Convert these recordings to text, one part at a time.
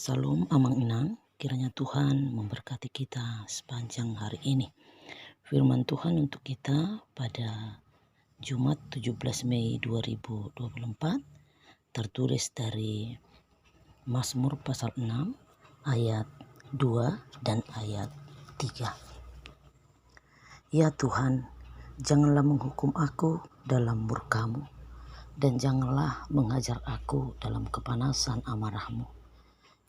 Salam Amang Inang, kiranya Tuhan memberkati kita sepanjang hari ini. Firman Tuhan untuk kita pada Jumat 17 Mei 2024 tertulis dari Mazmur pasal 6 ayat 2 dan ayat 3. Ya Tuhan, janganlah menghukum aku dalam murka-Mu, dan janganlah mengajar aku dalam kepanasan amarah-Mu.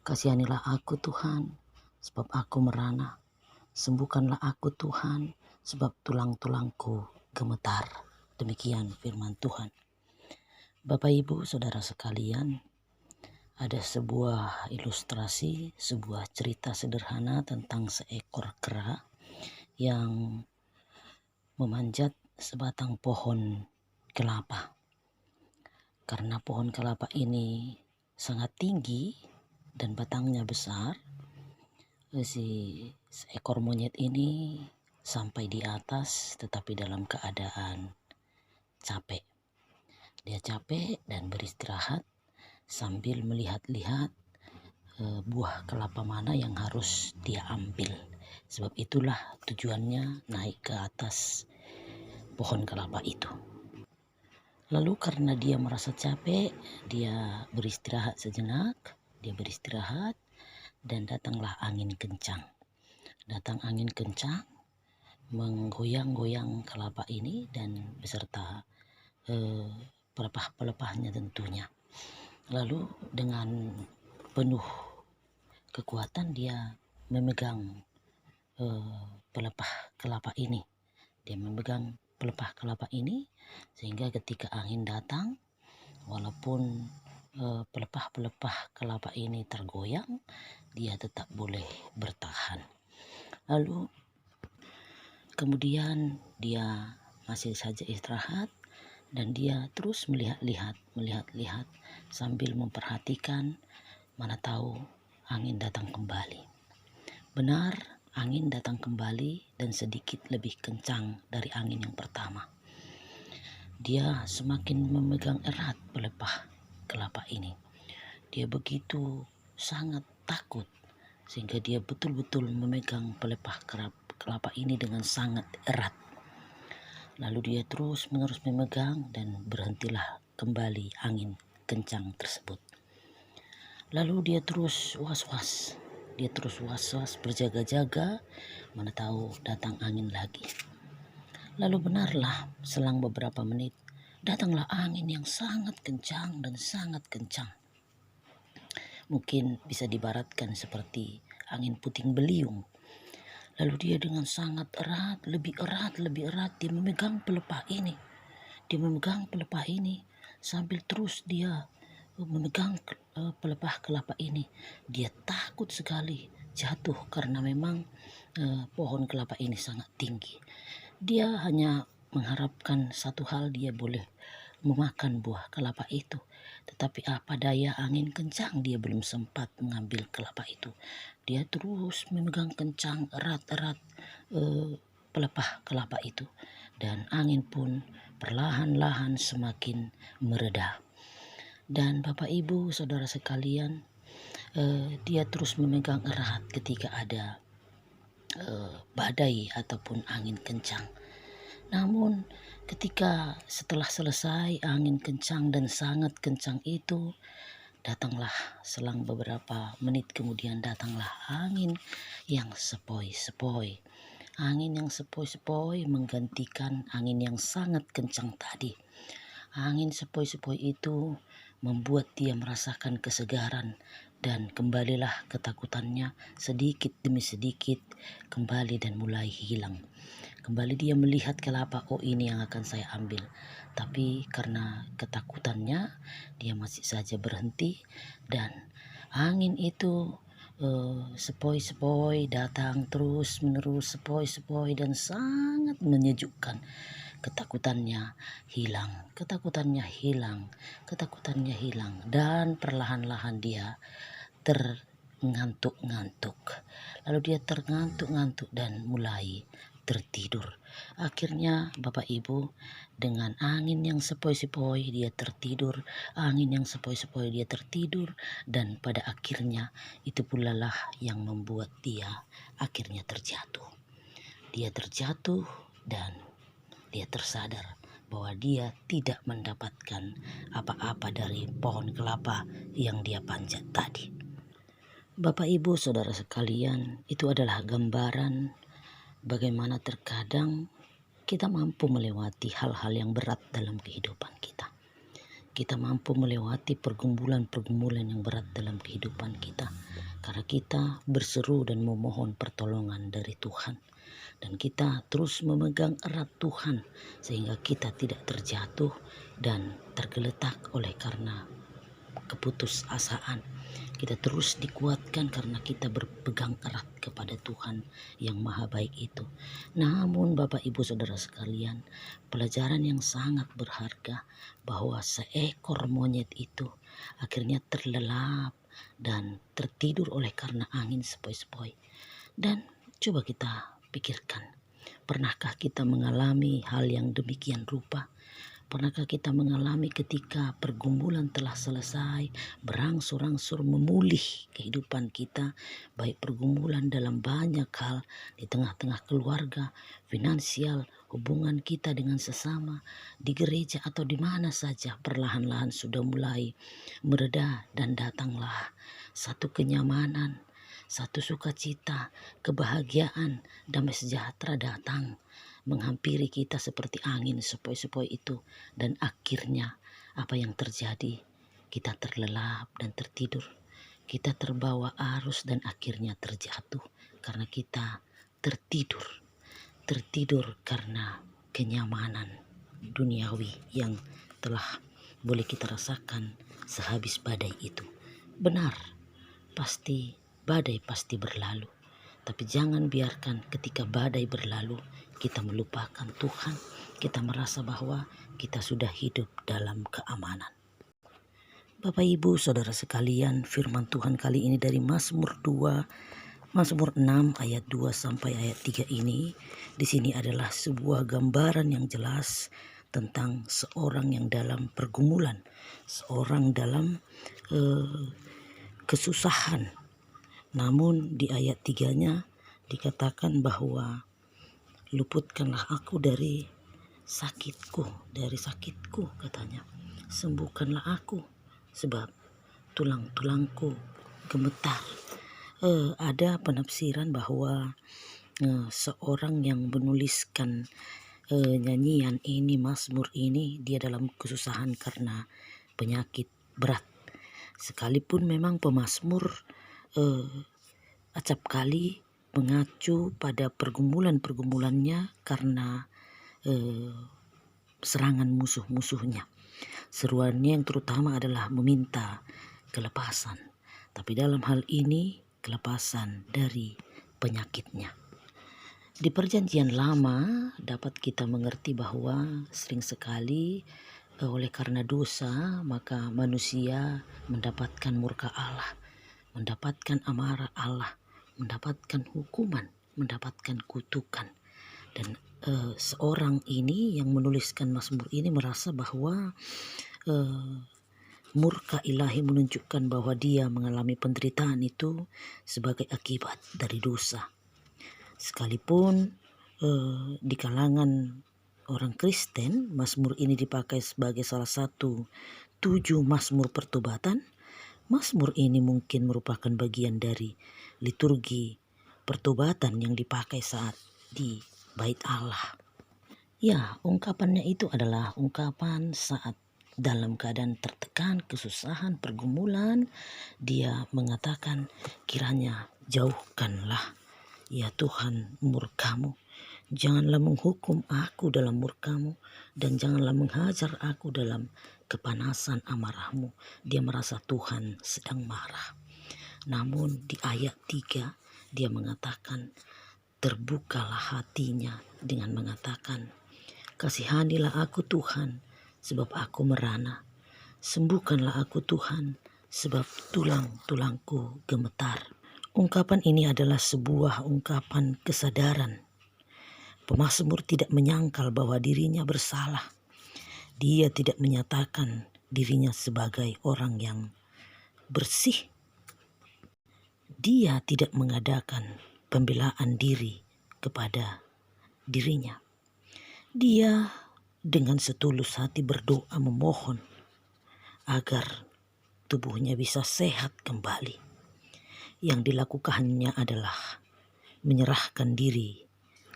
Kasihanilah aku Tuhan, sebab aku merana. Sembuhkanlah aku Tuhan, sebab tulang-tulangku gemetar. Demikian firman Tuhan. Bapak Ibu Saudara sekalian, ada sebuah ilustrasi, sebuah cerita sederhana tentang seekor kera yang memanjat sebatang pohon kelapa. Karena pohon kelapa ini sangat tinggi dan batangnya besar, seekor monyet ini sampai di atas tetapi dalam keadaan capek. Dia capek dan beristirahat sambil melihat-lihat buah kelapa mana yang harus dia ambil. Sebab itulah tujuannya naik ke atas pohon kelapa itu. Lalu karena dia merasa capek, dia beristirahat sejenak, dan datanglah angin kencang. Datang angin kencang menggoyang-goyang kelapa ini dan beserta pelepah-pelepahnya tentunya. Lalu dengan penuh kekuatan dia memegang pelepah kelapa ini. Dia memegang pelepah kelapa ini sehingga ketika angin datang, walaupun pelepah-pelepah kelapa ini tergoyang, dia tetap boleh bertahan. Lalu kemudian dia masih saja istirahat dan dia terus melihat-lihat sambil memperhatikan, mana tahu angin datang kembali. Benar, angin datang kembali dan sedikit lebih kencang dari angin yang pertama. Dia semakin memegang erat pelepah kelapa ini. Dia begitu sangat takut sehingga dia betul-betul memegang pelepah kelapa ini dengan sangat erat. Lalu dia terus-menerus memegang dan berhentilah kembali angin kencang tersebut. Lalu dia terus was-was. Berjaga-jaga, mana tahu datang angin lagi. Lalu benarlah selang beberapa menit datanglah angin yang sangat kencang dan sangat kencang. Mungkin bisa dibaratkan seperti angin puting beliung. Lalu dia dengan sangat erat, lebih erat, dia memegang pelepah ini. Sambil terus dia memegang pelepah kelapa ini. Dia takut sekali jatuh karena memang pohon kelapa ini sangat tinggi. Dia hanya mengharapkan satu hal, dia boleh memakan buah kelapa itu. Tetapi apa daya, angin kencang, dia belum sempat mengambil kelapa itu. Dia terus memegang kencang erat-erat pelepah kelapa itu. Dan angin pun perlahan-lahan semakin mereda. Dan Bapak Ibu Saudara sekalian, dia terus memegang erat ketika ada badai ataupun angin kencang. Namun ketika setelah selesai angin kencang dan sangat kencang itu, datanglah selang beberapa menit kemudian datanglah angin yang sepoi-sepoi. Angin yang sepoi-sepoi menggantikan angin yang sangat kencang tadi. Angin sepoi-sepoi itu membuat dia merasakan kesegaran dan kembalilah ketakutannya sedikit demi sedikit kembali dan mulai hilang. Kembali dia melihat kelapa, oh ini yang akan saya ambil. Tapi karena ketakutannya dia masih saja berhenti dan angin itu sepoi-sepoi datang terus menerus, sepoi-sepoi dan sangat menyejukkan. Ketakutannya hilang dan perlahan-lahan dia terngantuk-ngantuk. Lalu dia terngantuk-ngantuk dan mulai tertidur. Akhirnya Bapak Ibu, dengan angin yang sepoi-sepoi dia tertidur, angin yang sepoi-sepoi dia tertidur, dan pada akhirnya itu pula lah yang membuat dia akhirnya terjatuh. Dia terjatuh dan dia tersadar bahwa dia tidak mendapatkan apa-apa dari pohon kelapa yang dia panjat tadi. Bapak Ibu Saudara sekalian, itu adalah gambaran bagaimana terkadang kita mampu melewati hal-hal yang berat dalam kehidupan kita. Kita mampu melewati pergumulan-pergumulan yang berat dalam kehidupan kita karena kita berseru dan memohon pertolongan dari Tuhan. Dan kita terus memegang erat Tuhan sehingga kita tidak terjatuh dan tergeletak oleh karena keputusasaan. Kita terus dikuatkan karena kita berpegang erat kepada Tuhan yang maha baik itu. Namun Bapak Ibu Saudara sekalian, pelajaran yang sangat berharga bahwa seekor monyet itu akhirnya terlelap dan tertidur oleh karena angin sepoi-sepoi. Dan coba kita pikirkan, pernahkah kita mengalami hal yang demikian rupa? Pernahkah kita mengalami ketika pergumulan telah selesai, berangsur-angsur memulih kehidupan kita, baik pergumulan dalam banyak hal, di tengah-tengah keluarga, finansial, hubungan kita dengan sesama, di gereja atau di mana saja, perlahan-lahan sudah mulai mereda dan datanglah satu kenyamanan, satu sukacita, kebahagiaan, damai sejahtera datang menghampiri kita seperti angin sepoi-sepoi itu, dan akhirnya apa yang terjadi? Kita terlelap dan tertidur, kita terbawa arus dan akhirnya terjatuh karena kita tertidur karena kenyamanan duniawi yang telah boleh kita rasakan sehabis badai itu. Benar, badai pasti berlalu, tapi jangan biarkan ketika badai berlalu kita melupakan Tuhan, kita merasa bahwa kita sudah hidup dalam keamanan. Bapak Ibu Saudara sekalian, firman Tuhan kali ini dari Mazmur 6 ayat 2 sampai ayat 3 ini. Di sini adalah sebuah gambaran yang jelas tentang seorang yang dalam pergumulan, seorang dalam kesusahan. Namun di ayat 3-nya dikatakan bahwa luputkanlah aku dari sakitku katanya. Sembuhkanlah aku sebab tulang-tulangku gemetar. Ada penafsiran bahwa seorang yang menuliskan nyanyian ini, Mazmur ini, dia dalam kesusahan karena penyakit berat. Sekalipun memang pemazmur acap kali mengacu pada pergumulan-pergumulannya karena serangan musuh-musuhnya. Seruannya yang terutama adalah meminta kelepasan. Tapi dalam hal ini kelepasan dari penyakitnya. Di perjanjian lama dapat kita mengerti bahwa sering sekali oleh karena dosa maka manusia mendapatkan murka Allah, mendapatkan amarah Allah, mendapatkan hukuman, mendapatkan kutukan. Dan seorang ini yang menuliskan Mazmur ini merasa bahwa murka ilahi menunjukkan bahwa dia mengalami penderitaan itu sebagai akibat dari dosa. Sekalipun di kalangan orang Kristen, Mazmur ini dipakai sebagai salah satu 7 Mazmur pertobatan. Mazmur ini mungkin merupakan bagian dari liturgi pertobatan yang dipakai saat di Bait Allah. Ya, ungkapannya itu adalah ungkapan saat dalam keadaan tertekan, kesusahan, pergumulan, dia mengatakan, kiranya jauhkanlah ya Tuhan murkamu. Janganlah menghukum aku dalam murkamu, dan janganlah menghajar aku dalam kepanasan amarahmu. Dia merasa Tuhan sedang marah. Namun di ayat 3 dia mengatakan, terbukalah hatinya dengan mengatakan, kasihanilah aku Tuhan, sebab aku merana. Sembuhkanlah aku Tuhan, sebab tulang-tulangku gemetar. Ungkapan ini adalah sebuah ungkapan kesadaran Pemazmur tidak menyangkal bahwa dirinya bersalah. Dia tidak menyatakan dirinya sebagai orang yang bersih. Dia tidak mengadakan pembelaan diri kepada dirinya. Dia dengan setulus hati berdoa memohon agar tubuhnya bisa sehat kembali. Yang dilakukannya adalah menyerahkan diri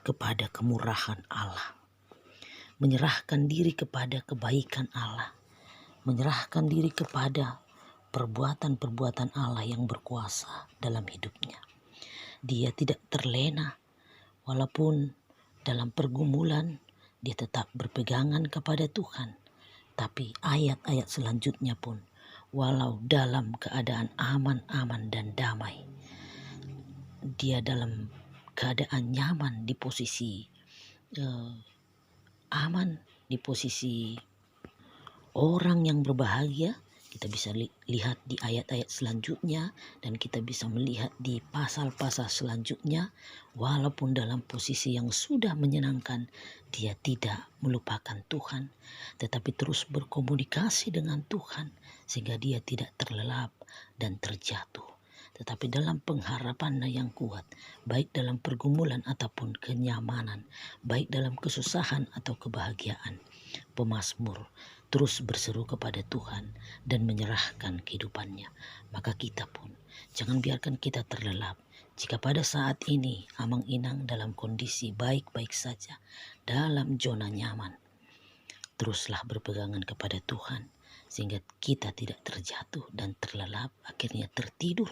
kepada kemurahan Allah, menyerahkan diri kepada kebaikan Allah, menyerahkan diri kepada perbuatan-perbuatan Allah yang berkuasa dalam hidupnya. Dia tidak terlena, walaupun dalam pergumulan dia tetap berpegangan kepada Tuhan. Tapi ayat-ayat selanjutnya pun, walau dalam keadaan aman-aman dan damai, dia dalam keadaan nyaman di posisi aman, di posisi orang yang berbahagia. Kita bisa lihat di ayat-ayat selanjutnya dan kita bisa melihat di pasal-pasal selanjutnya. Walaupun dalam posisi yang sudah menyenangkan, dia tidak melupakan Tuhan, tetapi terus berkomunikasi dengan Tuhan sehingga dia tidak terlelap dan terjatuh. Tetapi dalam pengharapannya yang kuat, baik dalam pergumulan ataupun kenyamanan, baik dalam kesusahan atau kebahagiaan, pemazmur terus berseru kepada Tuhan dan menyerahkan kehidupannya. Maka kita pun jangan biarkan kita terlelap. Jika pada saat ini amang-inang dalam kondisi baik-baik saja, dalam zona nyaman, teruslah berpegangan kepada Tuhan sehingga kita tidak terjatuh dan terlelap, akhirnya tertidur.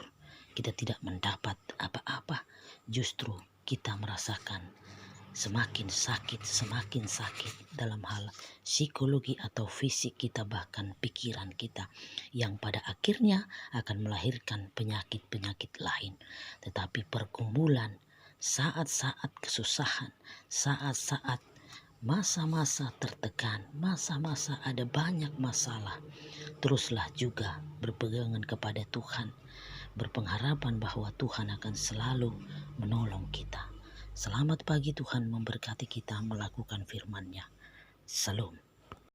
Kita tidak mendapat apa-apa, justru kita merasakan semakin sakit dalam hal psikologi atau fisik kita, bahkan pikiran kita, yang pada akhirnya akan melahirkan penyakit-penyakit lain. Tetapi pergumulan, saat-saat kesusahan, saat-saat masa-masa tertekan, masa-masa ada banyak masalah, teruslah juga berpegangan kepada Tuhan, berpengharapan bahwa Tuhan akan selalu menolong kita. Selamat pagi, Tuhan memberkati kita melakukan firman-Nya. Salam.